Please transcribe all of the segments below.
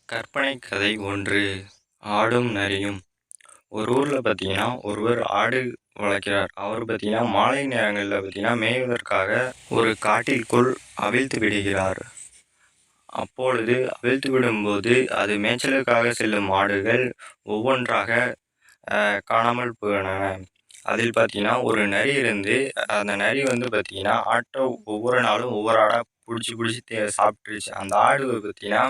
கற்பனை கதை ஒன்று. ஆடும் நரியும். ஒரு ஊரில் பார்த்தீங்கன்னா ஒருவர் ஆடு வளர்க்கிறார். அவர் பார்த்தீங்கன்னா மாலை நேரங்களில் பார்த்தீங்கன்னா மேய்வதற்காக ஒரு காட்டிற்குள் அவிழ்த்து விடுகிறார். அப்பொழுது அவிழ்த்து விடும்போது அது மேய்ச்சலுக்காக செல்லும் ஆடுகள் ஒவ்வொன்றாக காணாமல் போயின. அதில் பார்த்தீங்கன்னா ஒரு நரி இருந்து அந்த நரி பார்த்தீங்கன்னா ஆட்டை ஒவ்வொரு நாளும் ஒவ்வொரு ஆடாக பிடிச்சி பிடிச்சி சாப்பிட்டுருச்சு. அந்த ஆடு பார்த்தீங்கன்னா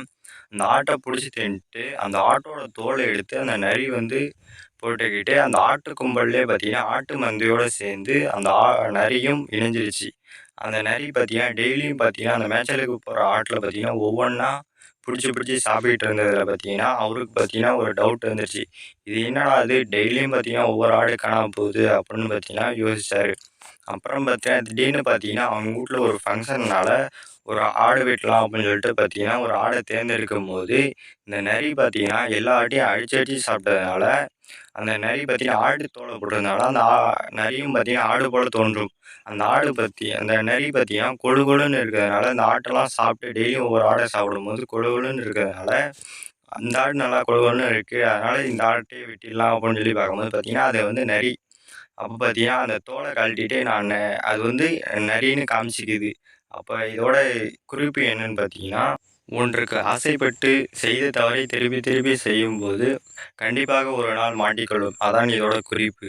அந்த ஆட்டை பிடிச்சி தின்ட்டு அந்த ஆட்டோட தோலை எடுத்து அந்த நரி போட்டுக்கிட்டு அந்த ஆட்டு கும்பல்லே பார்த்தீங்கன்னா ஆட்டு மந்தையோடு சேர்ந்து அந்த நரியும் இணைஞ்சிருச்சு. அந்த நரி பார்த்தீங்கன்னா டெய்லியும் பார்த்தீங்கன்னா அந்த மேய்ச்சலுக்கு போகிற ஆட்டில் பார்த்தீங்கன்னா ஒவ்வொன்றா பிடிச்சி பிடிச்சி சாப்பிட்டு இருந்ததில் பார்த்தீங்கன்னா அவருக்கு பார்த்தீங்கன்னா ஒரு டவுட் வந்துருச்சு. இது என்னடா இது டெய்லியும் பார்த்தீங்கன்னா ஒவ்வொரு ஆடு காணாமல் போகுது அப்படின்னு பார்த்தீங்கன்னா யோசிச்சார். அப்புறம் பார்த்தீங்கன்னா திடீர்னு பார்த்தீங்கன்னா அவங்க வீட்டில் ஒரு ஃபங்க்ஷன்னால ஒரு ஆடு வெட்டலாம் அப்படின்னு சொல்லிட்டு பார்த்தீங்கன்னா ஒரு ஆடை தேர்ந்தெடுக்கும் போது இந்த நரி பார்த்தீங்கன்னா எல்லா ஆட்டையும் அடிச்சு அடிச்சு சாப்பிட்டதுனால அந்த நரி பார்த்தீங்கன்னா ஆடு தோலை போட்டதுனால அந்த நரியும் பார்த்தீங்கன்னா ஆடு போல தோன்றும். அந்த நரி பார்த்தீங்கன்னா கொழு கொழுன்னு இருக்கிறதுனால அந்த ஆட்டெல்லாம் சாப்பிட்டு டெய்லியும் ஒவ்வொரு ஆடை சாப்பிடும்போது கொழு கொழுன்னு இருக்கிறதுனால அந்த ஆடு நல்லா கொழு கொழுன்னு இருக்குது, அதனால இந்த ஆட்டையே வெட்டிடலாம் அப்படின்னு சொல்லி பார்க்கும்போது பார்த்தீங்கன்னா அது நரி. அப்போ பார்த்தீங்கன்னா அந்த தோலை கழட்டிட்டு அது நரின்னு காமிச்சிக்குது. அப்போ இதோட குறிப்பு என்னன்னு பார்த்தீங்கன்னா, ஒன்றுக்கு ஆசைப்பட்டு செய்த தவறை திருப்பி திருப்பி செய்யும்போது கண்டிப்பாக ஒரு நாள் மாட்டிக்கொள்ளும். அதான் இதோட குறிப்பு.